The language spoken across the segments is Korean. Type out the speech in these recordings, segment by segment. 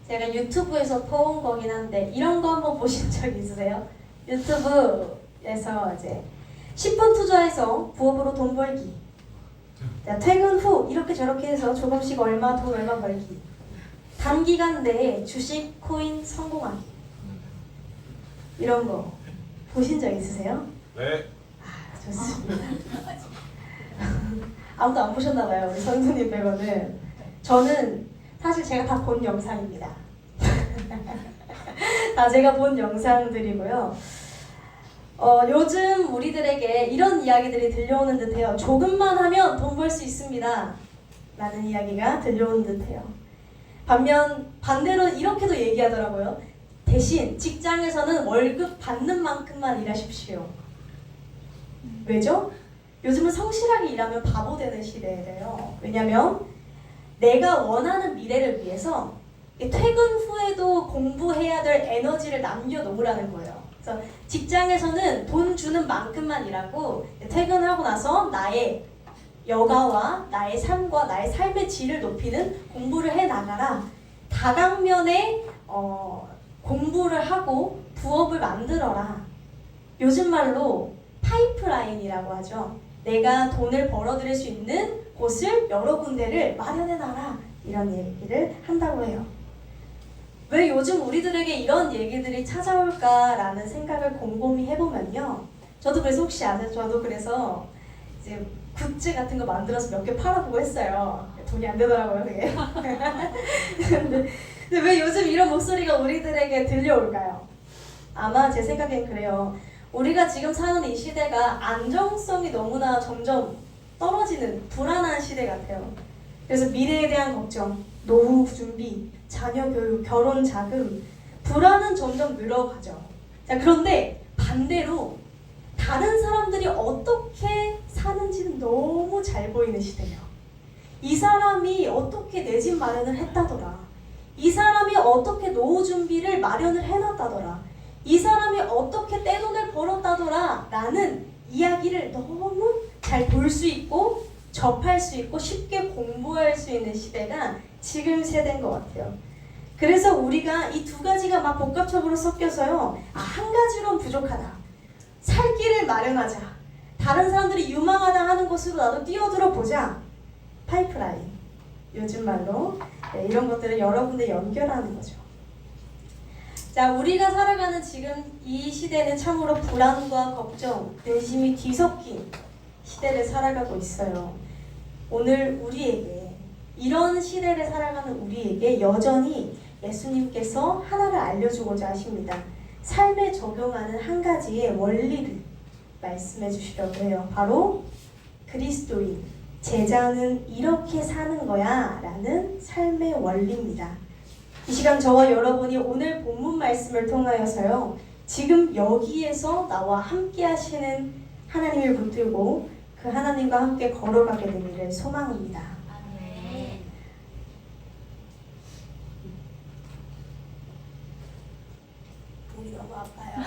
제가 유튜브에서 퍼온 거긴 한데 이런 거 한번 보신 적 있으세요? 유튜브에서 이제 10분 투자해서 부업으로 돈 벌기, 퇴근 후 이렇게 저렇게 해서 조금씩 돈 얼마 벌기, 단기간 내에 주식, 코인 성공하기, 이런 거 보신 적 있으세요? 네. 아, 좋습니다. 아무도 안 보셨나봐요, 우리 선수님 빼고는. 저는 사실 제가 다 본 영상입니다. 다 제가 본 영상들이고요. 요즘 우리들에게 이런 이야기들이 들려오는 듯해요. 조금만 하면 돈 벌 수 있습니다 라는 이야기가 들려오는 듯해요. 반대로 이렇게도 얘기하더라고요. 대신 직장에서는 월급 받는 만큼만 일하십시오. 왜죠? 요즘은 성실하게 일하면 바보 되는 시대래요. 왜냐면 내가 원하는 미래를 위해서 퇴근 후에도 공부해야 될 에너지를 남겨놓으라는 거예요. 그래서 직장에서는 돈 주는 만큼만 일하고 퇴근하고 나서 나의 여가와 나의 삶과 나의 삶의 질을 높이는 공부를 해나가라. 다각면에 공부를 하고 부업을 만들어라. 요즘 말로 파이프라인이라고 하죠. 내가 돈을 벌어들일 수 있는 곳을 여러 군데를 마련해놔라, 이런 얘기를 한다고 해요. 왜 요즘 우리들에게 이런 얘기들이 찾아올까라는 생각을 곰곰이 해보면요. 저도 그래서 혹시 아세요? 저도 그래서 이제 굿즈 같은 거 만들어서 몇 개 팔아보고 했어요. 돈이 안 되더라고요, 그게. 근데 왜 요즘 이런 목소리가 우리들에게 들려올까요? 아마 제 생각엔 그래요. 우리가 지금 사는 이 시대가 안정성이 너무나 점점 떨어지는 불안한 시대 같아요. 그래서 미래에 대한 걱정, 노후 준비, 자녀 교육, 결혼 자금, 불안은 점점 늘어가죠. 자, 그런데 반대로 다른 사람들이 어떻게 사는지는 너무 잘 보이는 시대예요. 이 사람이 어떻게 내 집 마련을 했다더라. 이 사람이 어떻게 노후 준비를 마련을 해놨다더라. 이 사람이 어떻게 떼돈을 벌었다더라 라는 이야기를 너무 잘 볼 수 있고 접할 수 있고 쉽게 공부할 수 있는 시대가 지금 세대인 것 같아요. 그래서 우리가 이 두 가지가 막 복합적으로 섞여서요, 한 가지로는 부족하다, 살 길을 마련하자, 다른 사람들이 유망하다 하는 곳으로 나도 뛰어들어 보자, 파이프라인, 요즘 말로 이런 것들을 여러 군데 연결하는 거죠. 자, 우리가 살아가는 지금 이 시대는 참으로 불안과 걱정, 근심이 뒤섞인 시대를 살아가고 있어요. 오늘 우리에게, 이런 시대를 살아가는 우리에게 여전히 예수님께서 하나를 알려주고자 하십니다. 삶에 적용하는 한 가지의 원리를 말씀해 주시려고 해요. 바로 그리스도인, 제자는 이렇게 사는 거야 라는 삶의 원리입니다. 이 시간 저와 여러분이 오늘 본문 말씀을 통하여서요, 지금 여기에서 나와 함께 하시는 하나님을 붙들고 그 하나님과 함께 걸어가게 되기를 소망합니다. 아멘. 목이 너무 아파요.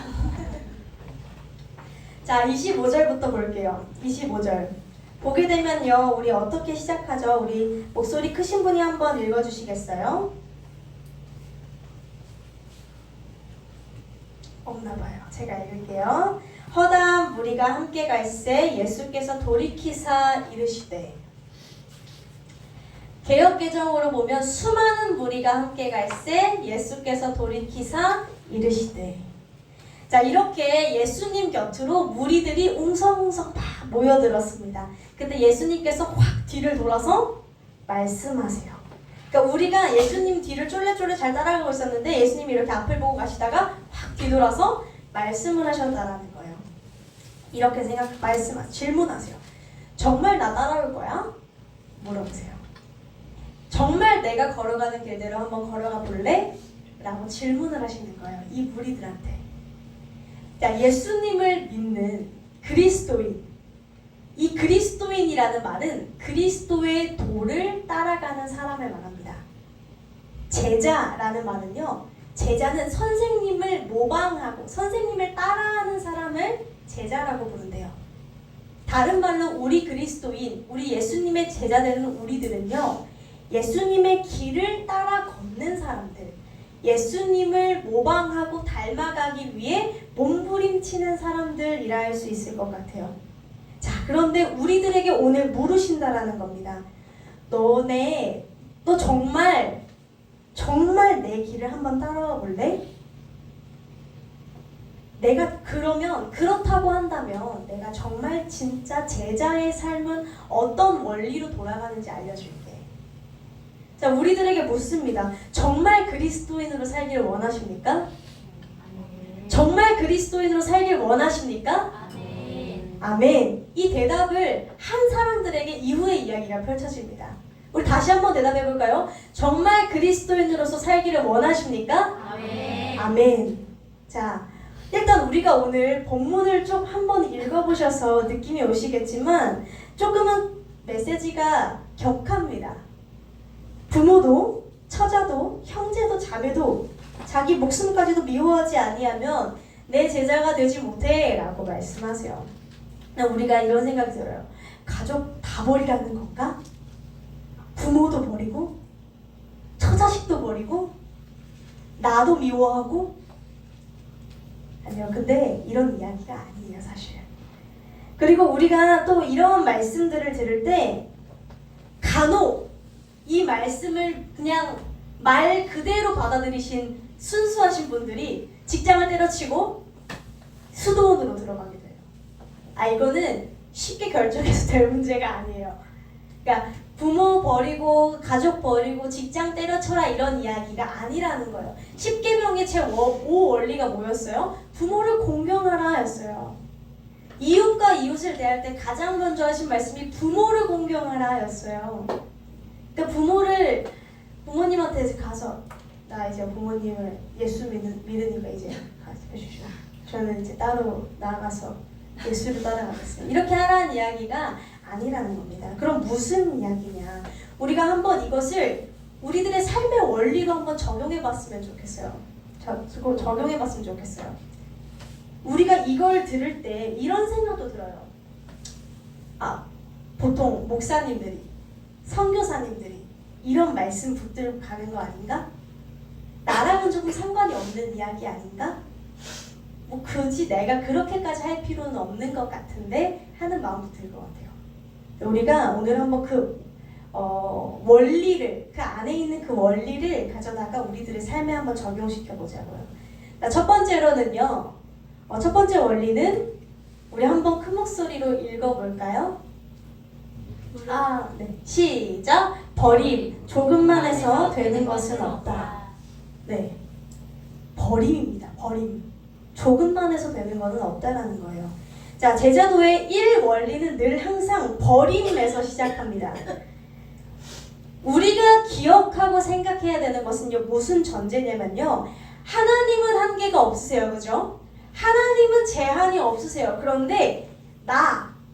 자, 25절부터 볼게요. 25절 보게 되면요, 우리 어떻게 시작하죠? 우리 목소리 크신 분이 한번 읽어주시겠어요? 없나봐요. 제가 읽을게요. 허다한 무리가 함께 갈새 예수께서 돌이키사 이르시되. 개역개정으로 보면 수많은 무리가 함께 갈새 예수께서 돌이키사 이르시되. 자, 이렇게 예수님 곁으로 무리들이 웅성웅성 막 모여들었습니다. 근데 예수님께서 확 뒤를 돌아서 말씀하세요. 그러니까 우리가 예수님 뒤를 쫄래쫄래 잘 따라가고 있었는데 예수님이 이렇게 앞을 보고 가시다가 확 뒤돌아서 말씀을 하셨다라는 거예요. 이렇게 질문하세요. 정말 나 따라올 거야? 물어보세요. 정말 내가 걸어가는 길대로 한번 걸어가 볼래? 라고 질문을 하시는 거예요, 이 무리들한테. 자, 예수님을 믿는 그리스도인, 이 그리스도인이라는 말은 그리스도의 도를 따라가는 사람을 말합니다. 제자라는 말은요, 제자는 선생님을 모방하고 선생님을 따라하는 사람을 제자라고 부른대요. 다른 말로 우리 그리스도인, 우리 예수님의 제자되는 우리들은요, 예수님의 길을 따라 걷는 사람들, 예수님을 모방하고 닮아가기 위해 몸부림치는 사람들이라 할 수 있을 것 같아요. 자, 그런데 우리들에게 오늘 물으신다라는 겁니다. 너 정말 내 길을 한번 따라와 볼래? 내가 그렇다고 한다면 내가 정말 진짜 제자의 삶은 어떤 원리로 돌아가는지 알려줄게. 자, 우리들에게 묻습니다. 정말 그리스도인으로 살기를 원하십니까? 정말 그리스도인으로 살길 원하십니까? 아멘. 아멘. 이 대답을 한 사람들에게 이후의 이야기가 펼쳐집니다. 우리 다시 한번 대답해 볼까요? 정말 그리스도인으로서 살기를 원하십니까? 아멘. 아멘. 자, 일단 우리가 오늘 본문을 좀 한번 읽어보셔서 느낌이 오시겠지만 조금은 메시지가 격합니다. 부모도, 처자도, 형제도, 자매도 자기 목숨까지도 미워하지 아니하면 내 제자가 되지 못해 라고 말씀하세요. 우리가 이런 생각이 들어요. 가족 다 버리라는 건가? 부모도 버리고 처자식도 버리고 나도 미워하고? 아니요, 근데 이런 이야기가 아니에요, 사실. 그리고 우리가 또 이런 말씀들을 들을 때 간혹 이 말씀을 그냥 말 그대로 받아들이신 순수하신 분들이 직장을 때려치고 수도원으로 들어가게 돼요. 이거는 쉽게 결정해서 될 문제가 아니에요. 그러니까 부모 버리고 가족 버리고 직장 때려쳐라 이런 이야기가 아니라는 거예요. 십계명의 제5 원리가 뭐였어요? 부모를 공경하라 였어요. 이웃과 이웃을 대할 때 가장 먼저 하신 말씀이 부모를 공경하라 였어요. 그러니까 부모님한테 가서 나 이제 부모님을 예수 믿으니까 이제 해주시오. 저는 이제 따로 나가서 예수를 따라가겠어요. 이렇게 하라는 이야기가 아니라는 겁니다. 그럼 무슨 이야기냐? 우리가 한번 이것을 우리들의 삶의 원리로 한번 적용해봤으면 좋겠어요. 적용해봤으면 좋겠어요. 우리가 이걸 들을 때 이런 생각도 들어요. 보통 목사님들이, 선교사님들이 이런 말씀 붙들고 가는 거 아닌가? 나랑은 조금 상관이 없는 이야기 아닌가? 뭐 굳이 내가 그렇게까지 할 필요는 없는 것 같은데 하는 마음도 들 것 같아요. 우리가 오늘 한번 원리를, 그 안에 있는 그 원리를 가져다가 우리들의 삶에 한번 적용시켜 보자고요. 첫 번째로는요, 첫 번째 원리는 우리 한번 큰 목소리로 읽어볼까요? 네. 시작! 버림, 조금만 해서 되는 것은 없다. 네. 버림입니다. 버림. 조금만 해서 되는 것은 없다라는 거예요. 자, 제자도의 1원리는 늘 항상 버림에서 시작합니다. 우리가 기억하고 생각해야 되는 것은요, 무슨 전제냐면요, 하나님은 한계가 없으세요. 그죠? 하나님은 제한이 없으세요. 그런데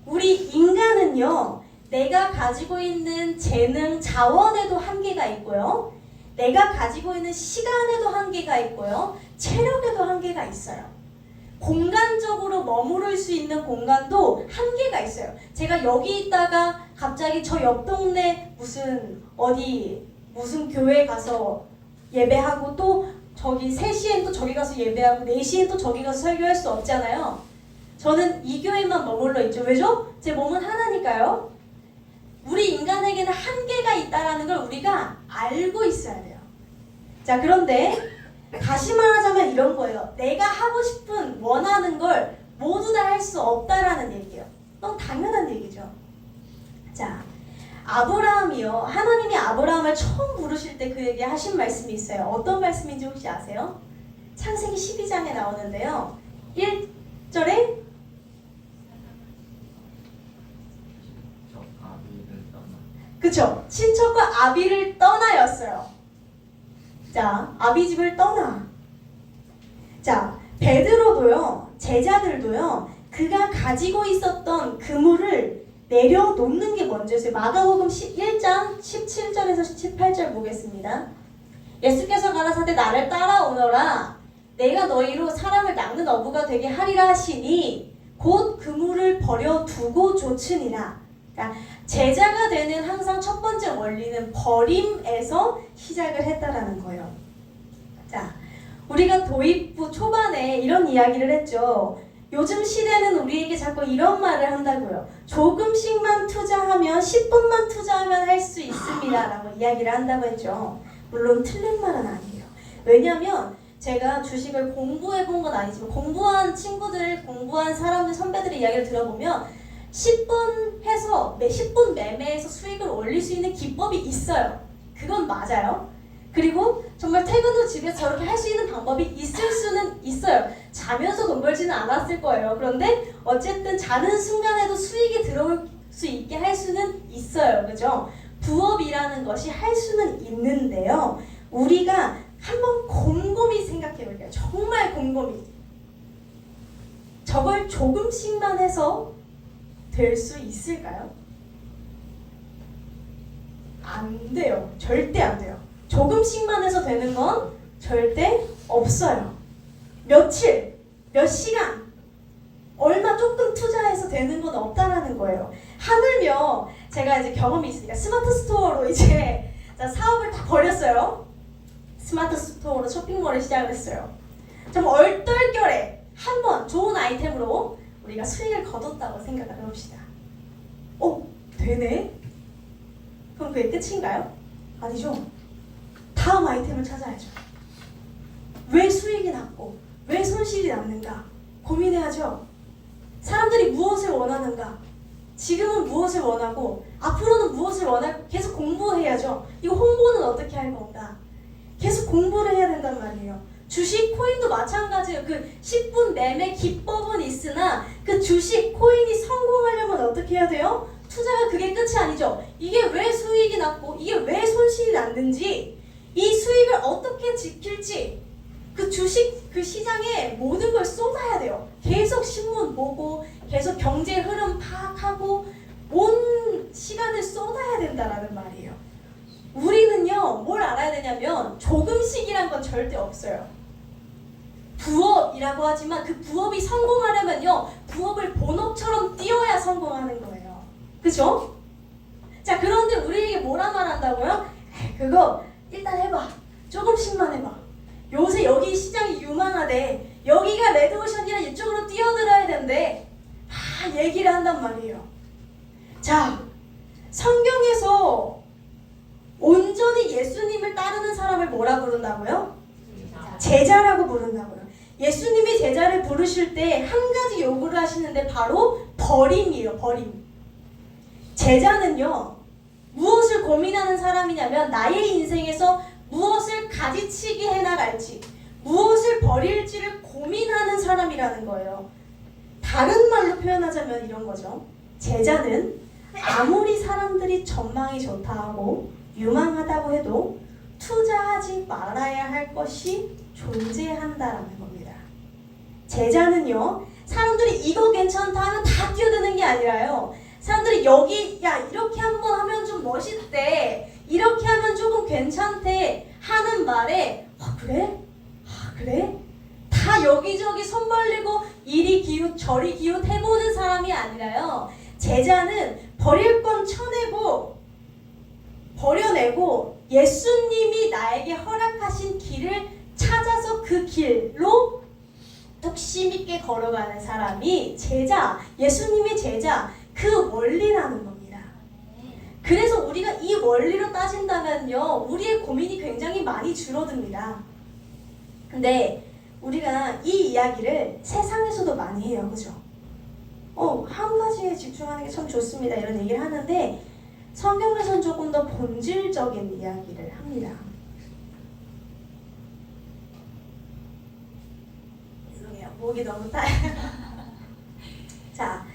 우리 인간은요, 내가 가지고 있는 재능, 자원에도 한계가 있고요, 내가 가지고 있는 시간에도 한계가 있고요, 체력에도 한계가 있어요. 공간적으로 머무를 수 있는 공간도 한계가 있어요. 제가 여기 있다가 갑자기 저 옆 동네 무슨 교회 가서 예배하고 또 저기 3시엔 또 저기 가서 예배하고 4시엔 또 저기 가서 설교할 수 없잖아요. 저는 이 교회만 머물러 있죠. 왜죠? 제 몸은 하나니까요. 우리 인간에게는 한계가 있다는 걸 우리가 알고 있어야 돼요. 자, 그런데 다시 말하자면 이런 거예요. 내가 하고 싶은, 원하는 걸 모두 다 할 수 없다라는 얘기예요. 너무 당연한 얘기죠. 자, 아브라함이요. 하나님이 아브라함을 처음 부르실 때 그에게 하신 말씀이 있어요. 어떤 말씀인지 혹시 아세요? 창세기 12장에 나오는데요. 1절에 그쵸? 친척과 아비를 떠나였어요. 자, 아비 집을 떠나. 자, 베드로도요, 제자들도요, 그가 가지고 있었던 그물을 내려놓는 게 먼저였어요. 마가복음 1장 17절에서 18절 보겠습니다. 예수께서 가라사대 나를 따라오너라. 내가 너희로 사람을 낚는 어부가 되게 하리라 하시니 곧 그물을 버려두고 조치니라. 그러니까 제자가 되는 항상 첫 번째 원리는 버림에서 시작을 했다라는 거예요. 자, 우리가 도입부 초반에 이런 이야기를 했죠. 요즘 시대는 우리에게 자꾸 이런 말을 한다고요. 조금씩만 투자하면 10분만 투자하면 할 수 있습니다 라고 이야기를 한다고 했죠. 물론 틀린 말은 아니에요. 왜냐하면 제가 주식을 공부해본 건 아니지만 공부한 친구들, 공부한 사람들, 선배들의 이야기를 들어보면 10분 해서 10분 매매해서 수익을 올릴 수 있는 기법이 있어요. 그건 맞아요. 그리고 정말 퇴근 후 집에서 저렇게 할 수 있는 방법이 있을 수는 있어요. 자면서 돈 벌지는 않았을 거예요. 그런데 어쨌든 자는 순간에도 수익이 들어올 수 있게 할 수는 있어요. 그죠? 부업이라는 것이 할 수는 있는데요. 우리가 한번 곰곰이 생각해 볼게요. 정말 곰곰이. 저걸 조금씩만 해서 될 수 있을까요? 안 돼요. 절대 안 돼요. 조금씩만 해서 되는 건 절대 없어요. 며칠, 몇 시간, 얼마 조금 투자해서 되는 건 없다라는 거예요. 하물며 제가 이제 경험이 있으니까 스마트 스토어로 이제 사업을 다 벌였어요. 스마트 스토어로 쇼핑몰을 시작을 했어요. 좀 얼떨결에 한번 좋은 아이템으로 우리가 수익을 거뒀다고 생각을 해봅시다. 되네? 그럼 그게 끝인가요? 아니죠. 다음 아이템을 찾아야죠. 왜 수익이 났고 왜 손실이 났는가 고민해야죠. 사람들이 무엇을 원하는가, 지금은 무엇을 원하고 앞으로는 무엇을 원할까 계속 공부해야죠. 이거 홍보는 어떻게 할 건가 계속 공부를 해야 된단 말이에요. 주식, 코인도 마찬가지예요. 그 10분 매매 기법은 있으나 그 주식, 코인이 성공하려면 어떻게 해야 돼요? 투자가 그게 끝이 아니죠. 이게 왜 수익이 났고 이게 왜 손실이 났는지, 이 수익을 어떻게 지킬지 그 주식, 그 시장에 모든 걸 쏟아야 돼요. 계속 신문 보고 계속 경제 흐름 파악하고 온 시간을 쏟아야 된다라는 말이에요. 우리는요 뭘 알아야 되냐면 조금씩이란 건 절대 없어요. 부업이라고 하지만 그 부업이 성공하려면요 부업을 본업처럼 뛰어야 성공하는 거예요. 그죠? 자, 그런데 우리에게 뭐라 말한다고요? 그거 일단 해봐. 조금씩만 해봐. 요새 여기 시장이 유망하대. 여기가 레드오션이라 이쪽으로 뛰어들어야 된대. 얘기를 한단 말이에요. 자, 성경에서 온전히 예수님을 따르는 사람을 뭐라 부른다고요? 제자라고 부른다고요. 예수님이 제자를 부르실 때 한 가지 요구를 하시는데 바로 버림이에요. 버림. 제자는요 무엇을 고민하는 사람이냐면 나의 인생에서 무엇을 가지치기 해나갈지, 무엇을 버릴지를 고민하는 사람이라는 거예요. 다른 말로 표현하자면 이런 거죠. 제자는 아무리 사람들이 전망이 좋다 하고 유망하다고 해도 투자하지 말아야 할 것이 존재한다라는 겁니다. 제자는요 사람들이 이거 괜찮다 하면 다 뛰어드는 게 아니라요, 사람들이 여기 야 이렇게 한번 하면 좀 멋있대, 이렇게 하면 조금 괜찮대 하는 말에 그래? 그래? 다 여기저기 손 벌리고 이리 기웃 저리 기웃 해보는 사람이 아니라요, 제자는 버릴 건 쳐내고 버려내고 예수님이 나에게 허락하신 길을 찾아서 그 길로 뚝심 있게 걸어가는 사람이 제자, 예수님의 제자, 그 원리라는 겁니다. 그래서 우리가 이 원리로 따진다면요 우리의 고민이 굉장히 많이 줄어듭니다. 근데 우리가 이 이야기를 세상에서도 많이 해요. 그죠? 한 가지에 집중하는 게 참 좋습니다 이런 얘기를 하는데 성경에서는 조금 더 본질적인 이야기를 합니다. 죄송해요. 목이 너무 타요. 자,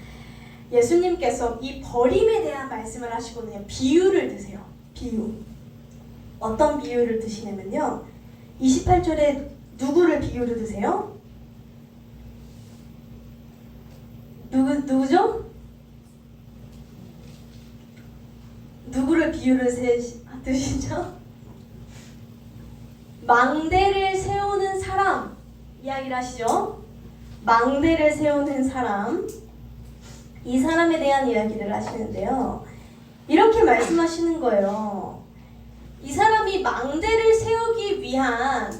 예수님께서 이 버림에 대한 말씀을 하시거든요. 비유를 드세요. 비유. 어떤 비유를 드시냐면요. 28절에 누구를 비유를 드세요? 누구죠? 누구를 비유를 드시죠? 망대를 세우는 사람 이야기를 하시죠. 망대를 세우는 사람, 이 사람에 대한 이야기를 하시는데요. 이렇게 말씀하시는 거예요. 이 사람이 망대를 세우기 위한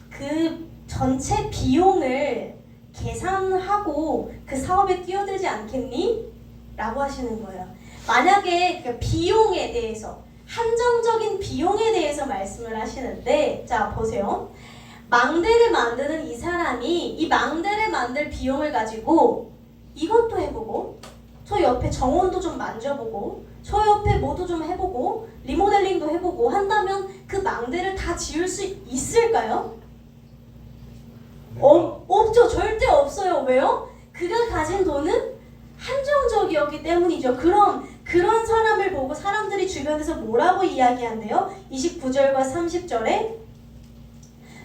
그 전체 비용을 계산하고 그 사업에 뛰어들지 않겠니? 라고 하시는 거예요. 만약에 그 비용에 대해서, 한정적인 비용에 대해서 말씀을 하시는데, 자 보세요. 망대를 만드는 이 사람이 이 망대를 만들 비용을 가지고 이것도 해보고, 저 옆에 정원도 좀 만져보고, 저 옆에 뭐도 좀 해보고, 리모델링도 해보고 한다면 그 망대를 다 지을 수 있을까요? 없죠. 절대 없어요. 왜요? 그가 가진 돈은 한정적이었기 때문이죠. 그런 사람을 보고 사람들이 주변에서 뭐라고 이야기한대요? 29절과 30절에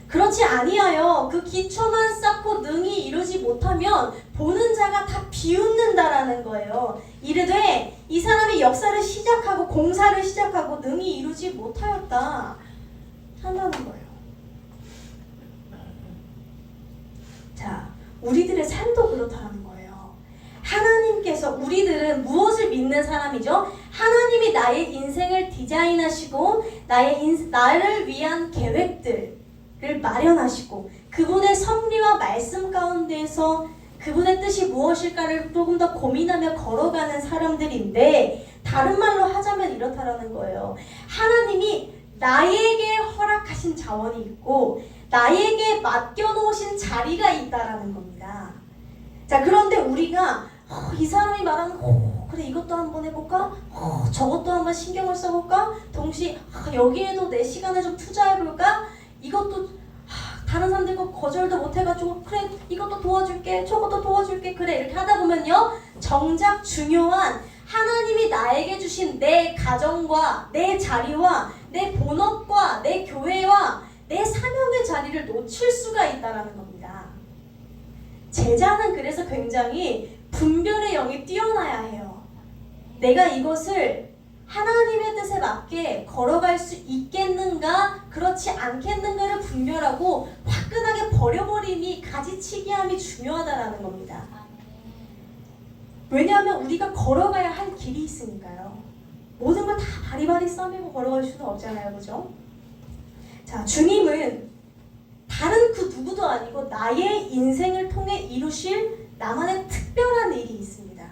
그렇지 아니하여 그 기초만 쌓고 능히 이루지 못하면 보는 자가 다 비웃는다라는 거예요. 이르되 이 사람이 역사를 시작하고 공사를 시작하고 능히 이루지 못하였다 한다는 거예요. 자, 우리들의 삶도 그렇다는 거예요. 하나님께서, 우리들은 무엇을 믿는 사람이죠? 하나님이 나의 인생을 디자인하시고 나를 위한 계획들을 마련하시고 그분의 섭리와 말씀 가운데서 그분의 뜻이 무엇일까를 조금 더 고민하며 걸어가는 사람들인데, 다른 말로 하자면 이렇다라는 거예요. 하나님이 나에게 허락하신 자원이 있고 나에게 맡겨놓으신 자리가 있다라는 겁니다. 자, 그런데 우리가 이 사람이 말하는 그래 이것도 한번 해볼까? 저것도 한번 신경을 써볼까? 동시에 여기에도 내 시간을 좀 투자해볼까? 이것도 다른 사람들과 거절도 못해가지고 그래 이것도 도와줄게 저것도 도와줄게 그래 이렇게 하다 보면요, 정작 중요한 하나님이 나에게 주신 내 가정과 내 자리와 내 본업과 내 교회와 내 사명의 자리를 놓칠 수가 있다는 겁니다. 제자는 그래서 굉장히 분별의 영이 뛰어나야 해요. 내가 이것을 하나님의 뜻에 맞게 걸어갈 수 있겠는가 그렇지 않겠는가를 분별하고 화끈하게 버려버림이, 가지치기함이 중요하다라는 겁니다. 왜냐하면 우리가 걸어가야 할 길이 있으니까요. 모든 걸 다 바리바리 싸매고 걸어갈 수는 없잖아요. 그죠? 자, 주님은 다른 그 누구도 아니고 나의 인생을 통해 이루실 나만의 특별한 일이 있습니다.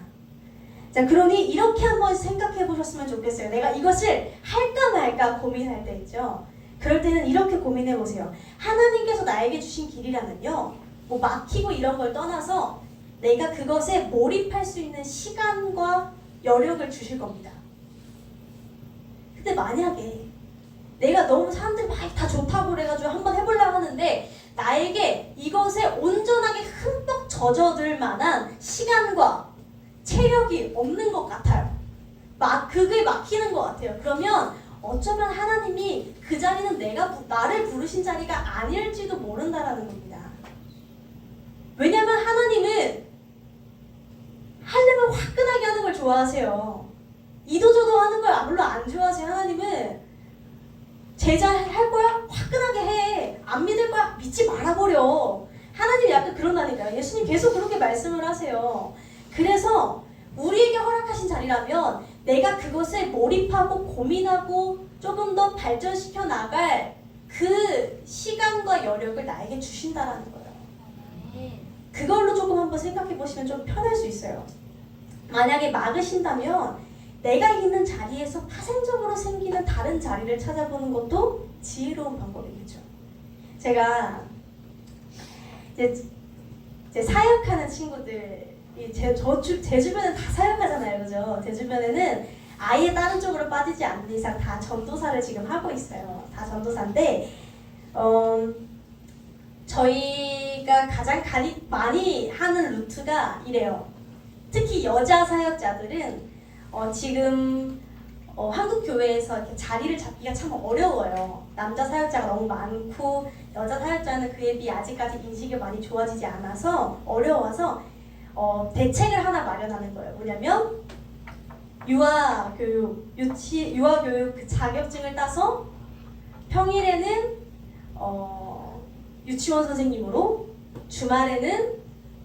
자, 그러니 이렇게 한번 생각해 보셨으면 좋겠어요. 내가 이것을 할까 말까 고민할 때 있죠. 그럴 때는 이렇게 고민해 보세요. 하나님께서 나에게 주신 길이라면요, 뭐 막히고 이런 걸 떠나서 내가 그것에 몰입할 수 있는 시간과 여력을 주실 겁니다. 근데 만약에 내가 너무 사람들이 막 다 좋다고 그래가지고 한번 해보려고 하는데 나에게 이것에 온전하게 흠뻑 젖어들 만한 시간과 체력이 없는 것 같아요. 그게 막히는 것 같아요. 그러면 어쩌면 하나님이 그 자리는 나를 부르신 자리가 아닐지도 모른다라는 겁니다. 왜냐면 하나님은 하려면 화끈하게 하는 걸 좋아하세요. 이도저도 하는 걸 별로 안 좋아하세요. 하나님은 제자 할 거야? 화끈하게 해. 안 믿을 거야? 믿지 말아버려. 하나님이 약간 그런다니까요. 예수님 계속 그렇게 말씀을 하세요. 그래서 우리에게 허락하신 자리라면 내가 그것에 몰입하고 고민하고 조금 더 발전시켜 나갈 그 시간과 여력을 나에게 주신다라는 거예요. 그걸로 조금 한번 생각해 보시면 좀 편할 수 있어요. 만약에 막으신다면 내가 있는 자리에서 파생적으로 생기는 다른 자리를 찾아보는 것도 지혜로운 방법이겠죠. 제가 이제 사역하는 친구들, 제 주변에 다 사역하잖아요, 그죠? 제 주변에는 아예 다른 쪽으로 빠지지 않는 이상 다 전도사를 지금 하고 있어요. 다 전도사인데, 저희가 가장 많이 하는 루트가 이래요. 특히 여자 사역자들은 지금 한국 교회에서 이렇게 자리를 잡기가 참 어려워요. 남자 사역자가 너무 많고 여자 사역자는 그에 비해 아직까지 인식이 많이 좋아지지 않아서 어려워서 대책을 하나 마련하는 거예요. 뭐냐면 유아교육 그 자격증을 따서 평일에는 유치원 선생님으로 주말에는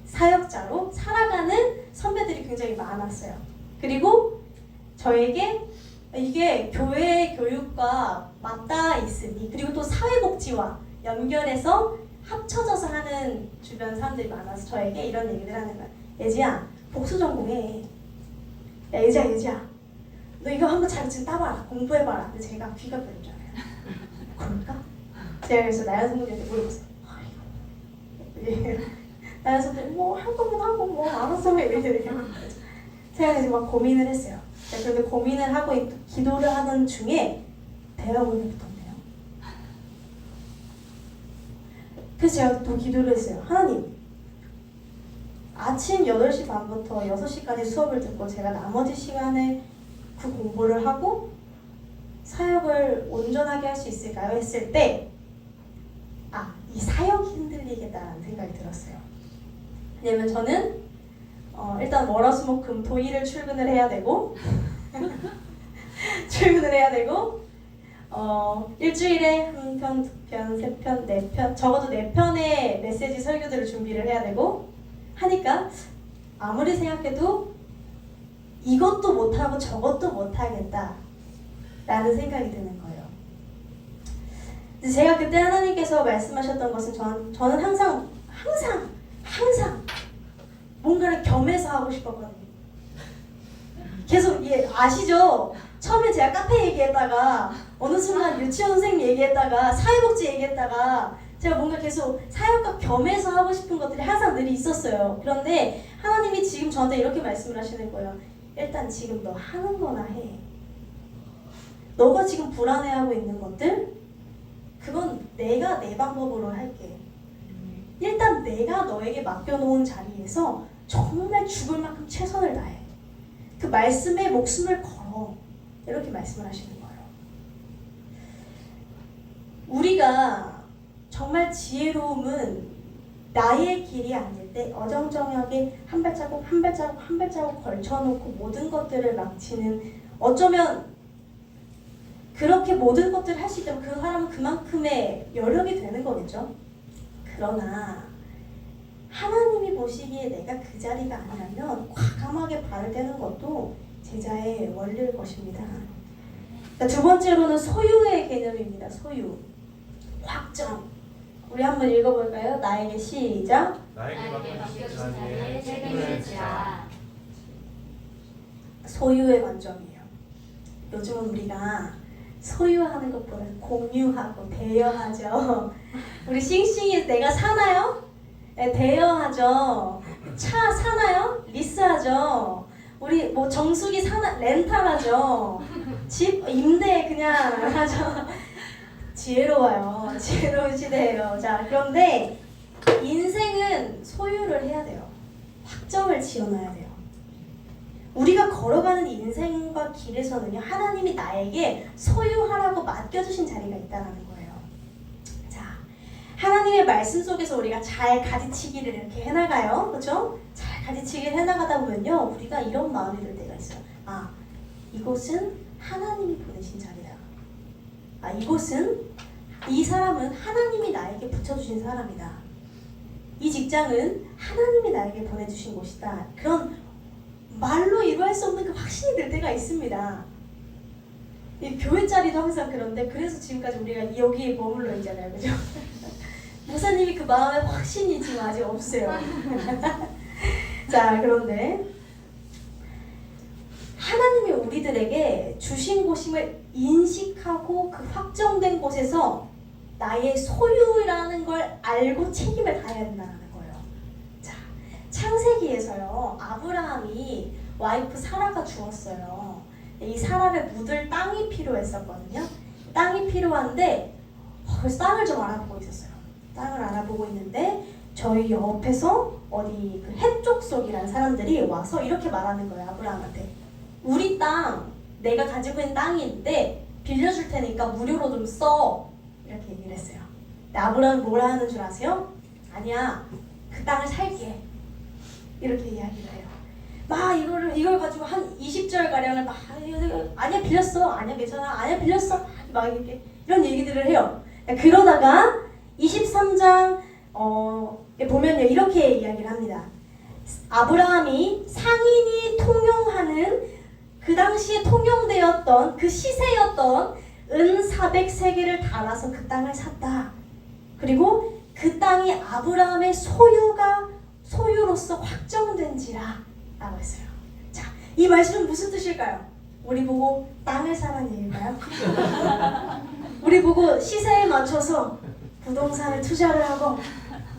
사역자로 살아가는 선배들이 굉장히 많았어요. 그리고 저에게 이게 교회 교육과 맞닿아 있으니 그리고 또 사회복지와 연결해서 합쳐져서 하는 주변 사람들이 많아서 저에게 이런 얘기를 하는 거야. 예지야, 복수 전공해. 야, 예지야, 너 이거 한번 자격증 따봐라. 공부해봐라. 근데 제가 귀가 별로잖아요. 그럴까? 제가 그래서 나연 선배한테 물어봤어요. 나연 선배님 할 거면 하고 알았어 이렇게 제가 이제 막 고민을 했어요. 그런데 고민을 하고 기도를 하는 중에 대화문이 붙었네요. 그래서 제가 또 기도를 했어요. 하나님, 아침 8시 반부터 6시까지 수업을 듣고 제가 나머지 시간에 그 공부를 하고 사역을 온전하게 할 수 있을까요? 했을 때 이 사역이 흔들리겠다라는 생각이 들었어요. 왜냐면 저는 일단 월화수목금 토일을 출근을 해야 되고 일주일에 1편, 2편, 3편, 4편 적어도 4편의 메시지 설교들을 준비를 해야 되고 하니까 아무리 생각해도 이것도 못하고 저것도 못하겠다 라는 생각이 드는 거예요. 제가 그때 하나님께서 말씀하셨던 것은 저는 항상 뭔가를 겸해서 하고 싶었거든요. 계속 아시죠? 처음에 제가 카페 얘기했다가 어느 순간 유치원 선생님 얘기했다가 사회복지 얘기했다가 제가 뭔가 계속 사역과 겸해서 하고 싶은 것들이 항상 늘 있었어요. 그런데 하나님이 지금 저한테 이렇게 말씀을 하시는 거예요. 일단 지금 너 하는 거나 해. 너가 지금 불안해하고 있는 것들 그건 내가 내 방법으로 할게. 일단 내가 너에게 맡겨놓은 자리에서 정말 죽을 만큼 최선을 다해. 그 말씀에 목숨을 걸어. 이렇게 말씀을 하시는 거예요. 우리가 정말 지혜로움은 나의 길이 아닐 때 어정쩡하게 한 발자국 걸쳐놓고 모든 것들을 망치는 어쩌면 그렇게 모든 것들을 할 수 있다면 그 사람은 그만큼의 여력이 되는 거겠죠. 그러나 하나님이 보시기에 내가 그 자리가 아니라면 과감하게 발을 떼는 것도 제자의 원리일 것입니다. 두 번째로는 소유의 개념입니다. 소유. 확정. 우리 한번 읽어볼까요? 나에게 시작. 나에게 맡겨주신 자리에 책임을 지라. 소유의 관점이에요. 요즘은 우리가 소유하는 것보다 공유하고 대여하죠. 우리 싱싱이 내가 사나요? 네, 대여하죠. 차 사나요? 리스하죠. 우리 정수기 렌탈하죠. 집 임대 그냥 하죠. 지혜로워요. 지혜로운 시대예요. 자, 그런데 인생은 소유를 해야 돼요. 확정을 지어놔야 돼요. 우리가 걸어가는 인생과 길에서는요, 하나님이 나에게 소유하라고 맡겨주신 자리가 있다는 거예요. 자, 하나님의 말씀 속에서 우리가 잘 가지치기를 이렇게 해나가요. 그렇죠? 잘 가지치기를 해나가다 보면요, 우리가 이런 마음이 들 때가 있어요. 이곳은 하나님이 보내신 자리다. 이 사람은 하나님이 나에게 붙여주신 사람이다. 이 직장은 하나님이 나에게 보내주신 곳이다. 그런 말로 이루할 수 없는 그 확신이 들 때가 있습니다. 이 교회 자리도 항상 그런데 그래서 지금까지 우리가 여기에 머물러 있잖아요. 그죠? 목사님이 그 마음의 확신이 지금 아직 없어요. 자, 그런데 하나님이 우리들에게 주신 곳임을 인식하고 그 확정된 곳에서 나의 소유라는 걸 알고 책임을 다해야 된다는 거예요. 자, 창세기에서요, 아브라함이 와이프 사라가 죽었어요. 이 사라를 묻을 땅이 필요했었거든요. 땅이 필요한데 그래서 땅을 좀 알아보고 있었어요. 땅을 알아보고 있는데 저희 옆에서 어디 그 헷족속이라는 사람들이 와서 이렇게 말하는 거예요. 아브라함한테. 우리 땅, 내가 가지고 있는 땅이 있는데 빌려줄 테니까 무료로 좀 써. 이렇게 얘기를 했어요. 근데 아브라함이 뭐라 하는 줄 아세요? 아니야, 그 땅을 살게. 이렇게 이야기를 해요. 막 이걸 가지고 한 20절 가량을 막 아니야 빌렸어, 아니야 괜찮아, 아니야 빌렸어, 막 이렇게 이런 얘기들을 해요. 그러다가 23장 보면요 이렇게 이야기를 합니다. 아브라함이 상인이 통용하는 그 당시에 통용되었던 그 시세였던 은 400세겔을 달아서 그 땅을 샀다. 그리고 그 땅이 아브라함의 소유로서 확정된지라 라고 했어요. 자, 이 말씀은 무슨 뜻일까요? 우리 보고 땅을 사라는 얘기일까요? 우리 보고 시세에 맞춰서 부동산에 투자를 하고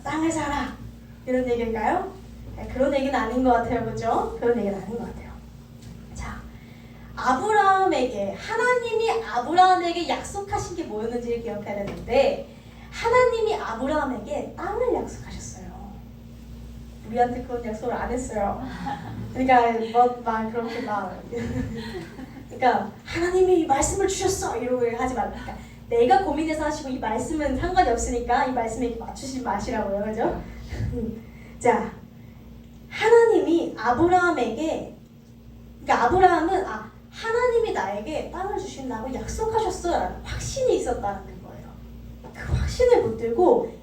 땅을 사라 이런 얘기일까요? 그런 얘기는 아닌 것 같아요. 그렇죠? 그런 얘기는 아닌 것 같아요. 자, 하나님이 아브라함에게 약속하신 게 뭐였는지를 기억해야 되는데 하나님이 아브라함에게 땅을 약속하셨어요. 우리한테 그런 약속을 안 했어요. 그러니까 막 그렇게 그러니까 하나님이 이 말씀을 주셨어 이러고 하지 말고 그러니까 내가 고민해서 하시고 이 말씀은 상관이 없으니까 이 말씀에 맞추지 마시라고요. 그죠? 자, 하나님이 아브라함에게 그러니까 아브라함은 하나님이 나에게 땅을 주신다고 약속하셨어라는 확신이 있었다는 거예요. 그 확신을 붙들고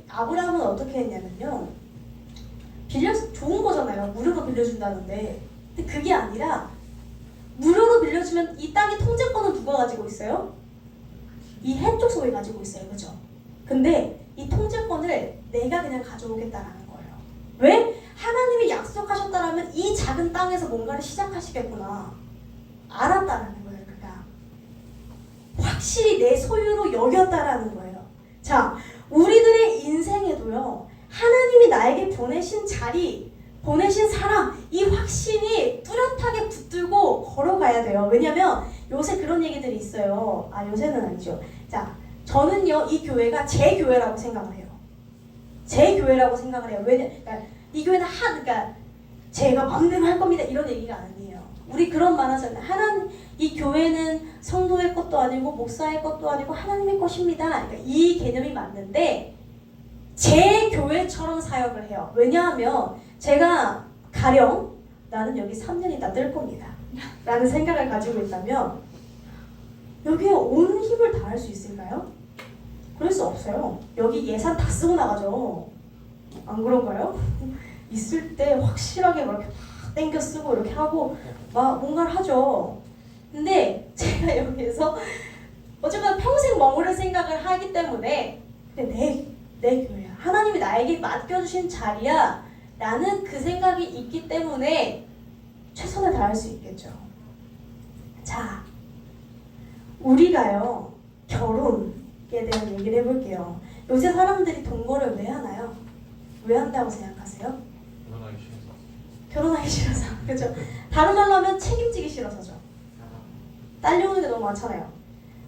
아브라함은 어떻게 했냐면요. 좋은 거잖아요. 무료로 빌려준다는데. 근데 그게 아니라 무료로 빌려주면 이 땅의 통제권은 누가 가지고 있어요? 이 해쪽 소에 가지고 있어요. 그죠? 근데 이 통제권을 내가 그냥 가져오겠다라는 거예요. 왜? 하나님이 약속하셨다라면 이 작은 땅에서 뭔가를 시작하시겠구나. 알았다라는 거예요. 그가. 확실히 내 소유로 여겼다라는 거예요. 자, 우리들의 인생에도요. 하나님이 나에게 보내신 사람, 이 확신이 뚜렷하게 붙들고 걸어가야 돼요. 왜냐면 요새 그런 얘기들이 있어요. 요새는 아니죠. 자, 저는요 이 교회가 제 교회라고 생각을 해요. 제 교회라고 생각을 해요. 그러니까 이 교회는 그러니까 제가 마음대로 할 겁니다. 이런 얘기가 아니에요. 우리 그런 말 하잖아요. 이 교회는 성도의 것도 아니고 목사의 것도 아니고 하나님의 것입니다. 그러니까 이 개념이 맞는데 제 교회처럼 사역을 해요. 왜냐하면 제가 가령 나는 여기 3년 있다 뜰 겁니다. 라는 생각을 가지고 있다면 여기에 온 힘을 다할 수 있을까요? 그럴 수 없어요. 여기 예산 다 쓰고 나가죠. 안 그런가요? 있을 때 확실하게 막 이렇게 막 땡겨 쓰고 이렇게 하고 막 뭔가를 하죠. 근데 제가 여기에서 어쨌든 평생 머무를 생각을 하기 때문에 내 교회야. 하나님이 나에게 맡겨주신 자리야. 라는 그 생각이 있기 때문에 최선을 다할 수 있겠죠. 자, 우리가요 결혼에 대한 얘기를 해볼게요. 요새 사람들이 동거를 왜 하나요? 왜 한다고 생각하세요? 결혼하기 싫어서. 그죠? 다른 말로 하면 책임지기 싫어서죠. 딸려오는 게 너무 많잖아요.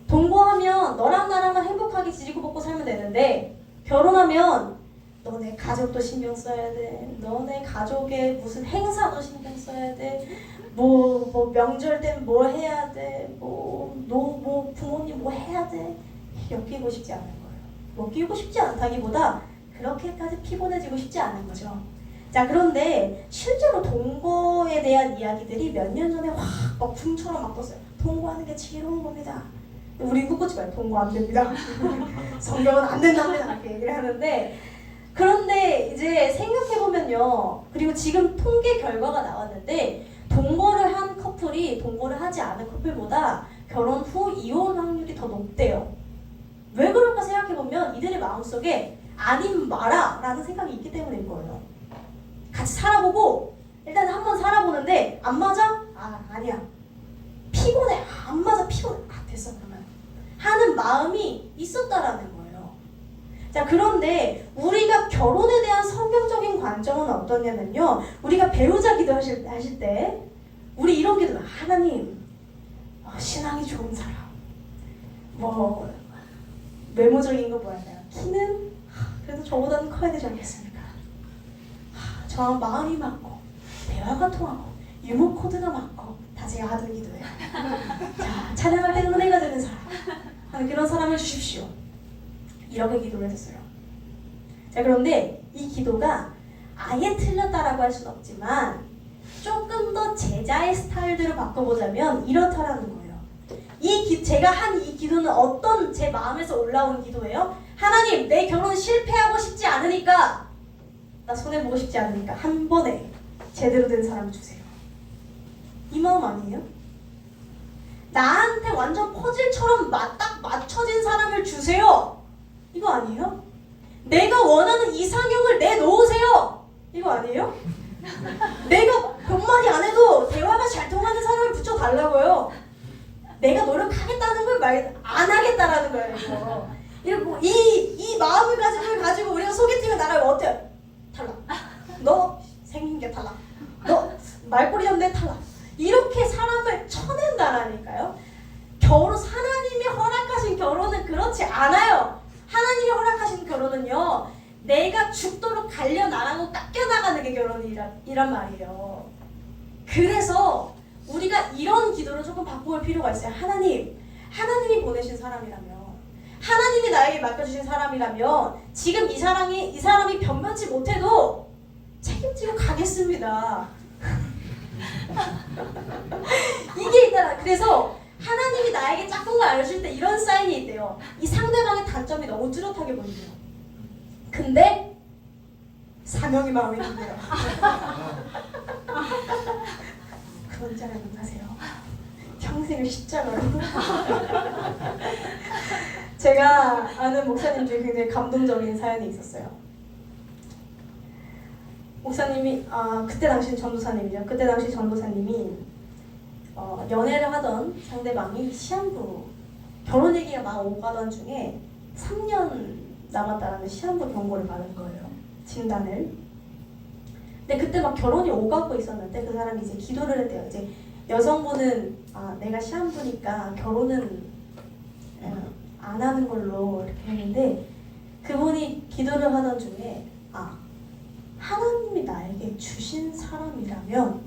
동거하면 너랑 나랑만 행복하게 지지고 볶고 살면 되는데 결혼하면 너네 가족도 신경 써야 돼. 너네 가족의 무슨 행사도 신경 써야 돼. 뭐 명절 때는 뭐 해야 돼. 뭐 부모님 뭐 해야 돼. 엮이고 싶지 않은 거예요. 엮이고 싶지 않다기보다 그렇게까지 피곤해지고 싶지 않은 거죠. 자, 그런데 실제로 동거에 대한 이야기들이 몇 년 전에 막 붐처럼 막 떴어요. 동거하는 게 지혜로운 겁니다. 우리 꿈꾸지 말고 동거 안 됩니다. 성경은 안 된답니다. 이렇게 얘기를 하는데 그런데 이제 생각해보면요. 그리고 지금 통계 결과가 나왔는데 동거를 한 커플이 동거를 하지 않은 커플보다 결혼 후 이혼 확률이 더 높대요. 왜 그럴까 생각해보면 이들의 마음속에 아님 마라 라는 생각이 있기 때문인 거예요. 같이 살아보고 일단 한번 살아보는데 안 맞아? 아니야. 피곤해. 안 맞아. 피곤해. 됐어 그러면. 하는 마음이 있었다라는 거예요. 자, 그런데 우리가 결혼에 대한 성경적인 관점은 어떠냐면요. 우리가 배우자 기도하실 때 우리 이런 기도 하나님 신앙이 좋은 사람 외모적인 거 뭐랄까요? 키는 그래도 저보다는 커야 되지 않겠습니까? 저 마음이 맞고 대화가 통하고 유머 코드가 맞고 다 제가 하던 기도예요. 자, 찬양할 때 은혜가 되는 사람 그런 사람을 주십시오. 이렇게 기도를 했어요. 자, 그런데 이 기도가 아예 틀렸다라고 할 수는 없지만 조금 더 제자의 스타일대로 바꿔보자면 이렇다라는 거예요. 제가 한 이 기도는 어떤 제 마음에서 올라온 기도예요? 하나님, 내 결혼 실패하고 싶지 않으니까, 나 손해보고 싶지 않으니까 한 번에 제대로 된 사람 주세요. 이 마음 아니에요? 나한테 완전 퍼즐처럼 딱 맞춰진 사람을 주세요. 이거 아니에요? 내가 원하는 이상형을 내놓으세요. 이거 아니에요? 내가 몇 마디 안 해도 대화가 잘 통하는 사람을 붙여달라고요. 내가 노력하겠다는 걸 안 하겠다라는 거예요. 이거. 이거 이 마음을 가지고 우리가 소개팅을 나가면 어때요? 탈락. 너 생긴 게 탈락. 너 말꼬리 잡는 탈락. 이렇게 사람을 쳐낸다라니까요. 하나님이 허락하신 결혼은 그렇지 않아요. 하나님이 허락하신 결혼은요, 내가 죽도록 달려나가고 깎여나가는 게 결혼이란 말이에요. 그래서 우리가 이런 기도를 조금 바꿔볼 필요가 있어요. 하나님이 보내신 사람이라면, 하나님이 나에게 맡겨주신 사람이라면 지금 이 사람이 변변치 못해도 책임지고 가겠습니다. 이게 있잖아. 그래서 하나님이 나에게 짝꿍을 알려줄 때 이런 사인이 있대요. 이 상대방의 단점이 너무 뚜렷하게 보이네요. 근데 사명이 마음에 든대요. 그런 자를 만나세요. 평생을 십자가로. 제가 아는 목사님 중에 굉장히 감동적인 사연이 있었어요. 목사님이 그때 당시 전도사님이죠. 그때 당시 전도사님이 연애를 하던 상대방이 시한부, 결혼 얘기가 막 오가던 중에 3년 남았다라는 시한부 경고를 받은 거예요. 진단을. 근데 그때 막 결혼이 오가고 있었는데 그 사람이 이제 기도를 했대요. 이제 여성분은 내가 시한부니까 결혼은 안 하는 걸로 이렇게 했는데, 그분이 기도를 하던 중에 하나님이 나에게 주신 사람이라면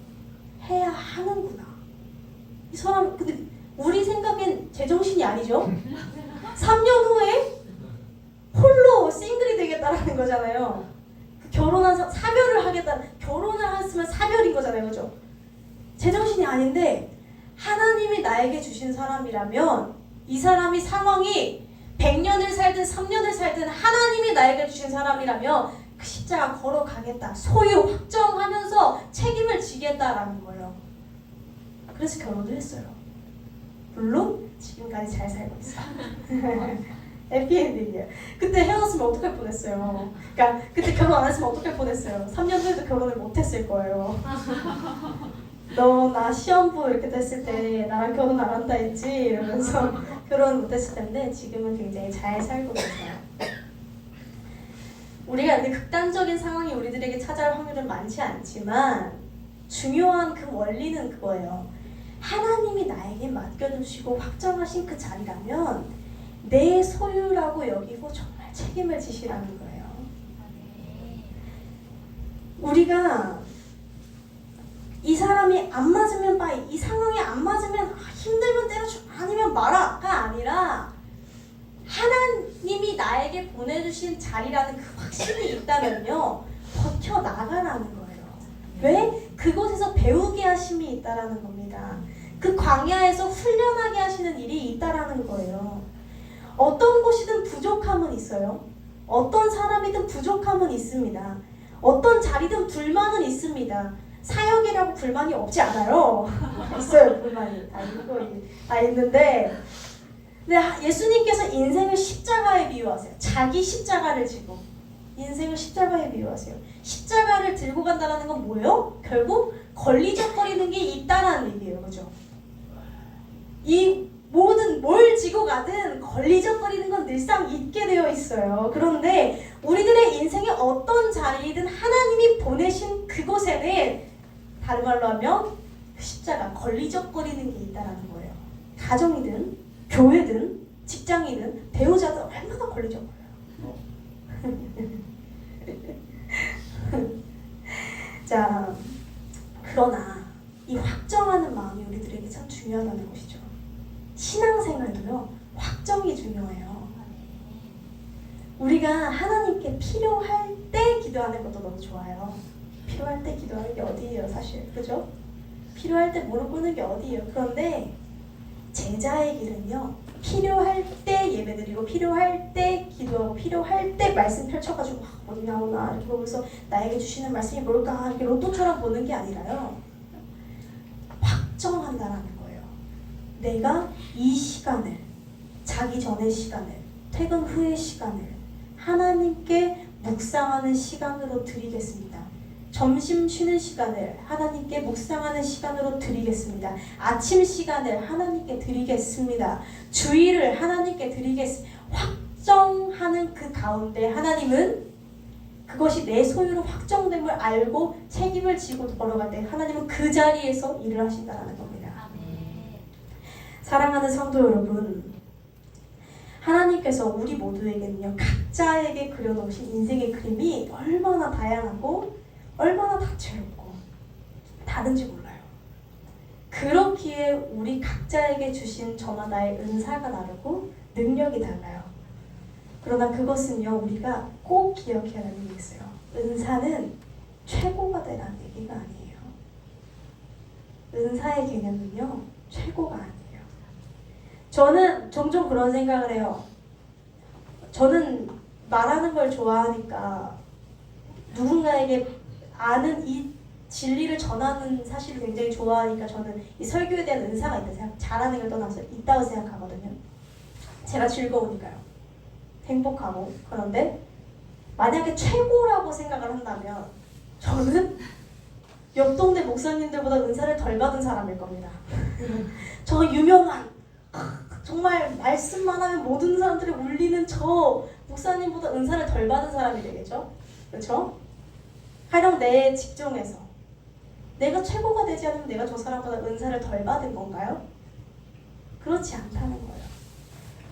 해야 하는구나. 이 사람, 근데 우리 생각엔 제정신이 아니죠? 3년 후에 홀로 싱글이 되겠다라는 거잖아요. 사별을 하겠다는, 결혼을 했으면 사별인 거잖아요. 그죠? 제정신이 아닌데 하나님이 나에게 주신 사람이라면 이 사람이 상황이 100년을 살든 3년을 살든 하나님이 나에게 주신 사람이라면 그 십자가 걸어가겠다. 소유 확정하면서 책임을 지겠다라는 거예요. 그래서 결혼을 했어요. 물론 지금까지 잘 살고 있어요. 해피엔딩이에요. 그때 헤어졌으면 어떡할 뻔했어요. 그러니까 그때 결혼 안 했으면 어떡할 뻔했어요. 3년 후에도 결혼을 못했을 거예요. 너 나 시험부 이렇게 됐을 때 나랑 결혼 안 한다 했지? 이러면서 결혼 못했을 텐데 지금은 굉장히 잘 살고 있어요. 우리가 근데 극단적인 상황이 우리들에게 찾아올 확률은 많지 않지만 중요한 그 원리는 그거예요. 하나님이 나에게 맡겨주시고 확정하신 그 자리라면 내 소유라고 여기고 정말 책임을 지시라는 거예요. 우리가 이 사람이 안 맞으면 이 상황이 안 맞으면 힘들면 때려줘, 아니면 말아가 아니라 하나님이 나에게 보내주신 자리라는 그 확신이 있다면요, 버텨나가라는 거예요. 왜? 그곳에서 배우게 하심이 있다라는 겁니다. 그 광야에서 훈련하게 하시는 일이 있다라는 거예요. 어떤 곳이든 부족함은 있어요. 어떤 사람이든 부족함은 있습니다. 어떤 자리든 불만은 있습니다. 사역이라고 불만이 없지 않아요. 있어요, 불만이. 다 있는데, 근데 예수님께서 인생을 십자가에 비유하세요. 자기 십자가를 지고 인생을 십자가에 비유하세요. 십자가를 들고 간다는 건 뭐예요? 결국 걸리적거리는 게 있다라는 얘기예요. 그죠? 이 모든 뭘 지고 가든 걸리적거리는 건 늘상 있게 되어 있어요. 그런데 우리들의 인생의 어떤 자리이든 하나님이 보내신 그곳에는 다른 말로 하면 십자가, 걸리적거리는 게 있다라는 거예요. 가정이든 교회든 직장이든 배우자든 얼마나 걸리적거려요. 자, 그러나 이 확정하는 마음이 우리들에게 참 중요하다는 것이죠. 신앙생활도요, 확정이 중요해요. 우리가 하나님께 필요할 때 기도하는 것도 너무 좋아요. 필요할 때 기도하는 게 어디예요, 사실. 그죠? 필요할 때 무릎 꿇는 게 어디예요. 그런데 제자의 길은요, 필요할 때 예배드리고 필요할 때 기도하고 필요할 때 말씀 펼쳐가지고 막 어디 나오나 이렇게 보면서 나에게 주시는 말씀이 뭘까 이렇게 로또처럼 보는 게 아니라요, 확정한다라는 거예요. 내가 이 시간을, 자기 전의 시간을, 퇴근 후의 시간을 하나님께 묵상하는 시간으로 드리겠습니다. 점심 쉬는 시간을 하나님께 묵상하는 시간으로 드리겠습니다. 아침 시간을 하나님께 드리겠습니다. 주일을 하나님께 드리겠습니다. 확정하는 그 가운데 하나님은 그것이 내 소유로 확정됨을 알고 책임을 지고 걸어갈 때 하나님은 그 자리에서 일을 하신다는 겁니다. 사랑하는 성도 여러분, 하나님께서 우리 모두에게는요, 각자에게 그려놓으신 인생의 그림이 얼마나 다양하고 얼마나 다채롭고 다른지 몰라요. 그렇기에 우리 각자에게 주신 저마다의 은사가 다르고 능력이 달라요. 그러나 그것은요, 우리가 꼭 기억해야 하는 게 있어요. 은사는 최고가 되라는 얘기가 아니에요. 은사의 개념은요, 최고가 아니에요. 저는 종종 그런 생각을 해요. 저는 말하는 걸 좋아하니까 누군가에게 아는 이 진리를 전하는 사실을 굉장히 좋아하니까 저는 이 설교에 대한 은사가 있다 생각, 잘하는 걸 떠나서 있다고 생각하거든요. 제가 즐거우니까요. 행복하고. 그런데 만약에 최고라고 생각을 한다면 저는 옆 동네 목사님들보다 은사를 덜 받은 사람일 겁니다. 저 유명한, 정말 말씀만 하면 모든 사람들이 울리는 저 목사님보다 은사를 덜 받은 사람이 되겠죠? 그렇죠? 가령 내 직종에서 내가 최고가 되지 않으면 내가 저 사람보다 은사를 덜 받은 건가요? 그렇지 않다는 거예요.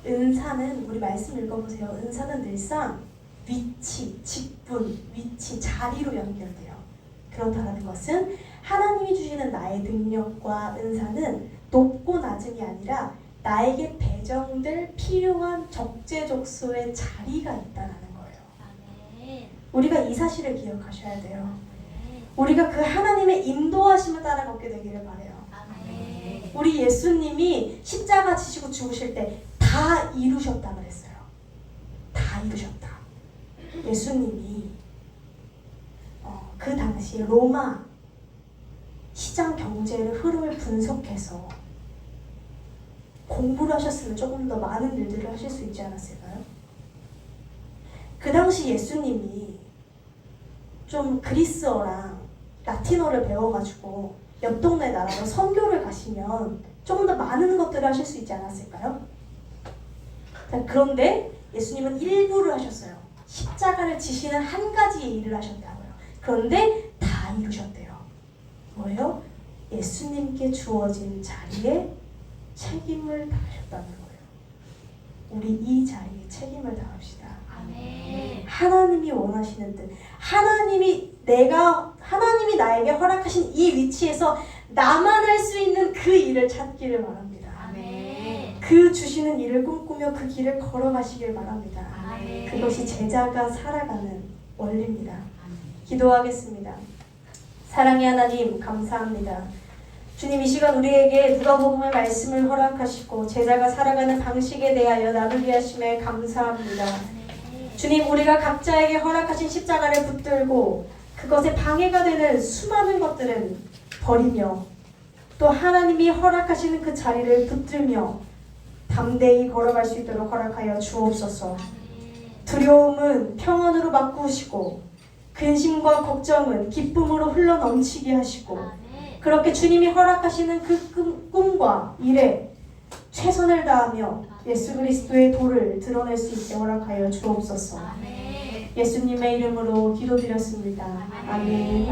은사는, 우리 말씀 읽어보세요. 은사는 늘상 위치, 직분, 위치, 자리로 연결돼요. 그렇다는 것은 하나님이 주시는 나의 능력과 은사는 높고 낮음이 아니라 나에게 배정될 필요한 적재적소의 자리가 있다는 거예요. 우리가 이 사실을 기억하셔야 돼요. 우리가 그 하나님의 인도하심을 따라 걷게 되기를 바라요. 우리 예수님이 십자가 지시고 죽으실 때 다 이루셨다 그랬어요. 다 이루셨다. 예수님이 그 당시 로마 시장 경제의 흐름을 분석해서 공부를 하셨으면 조금 더 많은 일들을 하실 수 있지 않았을까요? 그 당시 예수님이 좀 그리스어랑 라틴어를 배워가지고 옆 동네 나라로 선교를 가시면 조금 더 많은 것들을 하실 수 있지 않았을까요? 그런데 예수님은 일부를 하셨어요. 십자가를 지시는 한 가지의 일을 하셨다고요. 그런데 다 이루셨대요. 뭐예요? 예수님께 주어진 자리에 책임을 다하셨다는 거예요. 우리 이 자리에 책임을 다합시다. 하나님이 원하시는 뜻, 하나님이 나에게 허락하신 이 위치에서 나만 할 수 있는 그 일을 찾기를 바랍니다. 그 주시는 일을 꿈꾸며 그 길을 걸어가시길 바랍니다. 그것이 제자가 살아가는 원리입니다. 기도하겠습니다. 사랑의 하나님, 감사합니다. 주님, 이 시간 우리에게 누가복음의 말씀을 허락하시고 제자가 살아가는 방식에 대하여 나누게 하심에 감사합니다. 주님, 우리가 각자에게 허락하신 십자가를 붙들고 그것에 방해가 되는 수많은 것들은 버리며 또 하나님이 허락하시는 그 자리를 붙들며 담대히 걸어갈 수 있도록 허락하여 주옵소서. 두려움은 평안으로 바꾸시고 근심과 걱정은 기쁨으로 흘러넘치게 하시고 그렇게 주님이 허락하시는 그 꿈과 일에 최선을 다하며 예수 그리스도의 도를 드러낼 수 있게 허락하여 주옵소서. 예수님의 이름으로 기도드렸습니다. 아멘.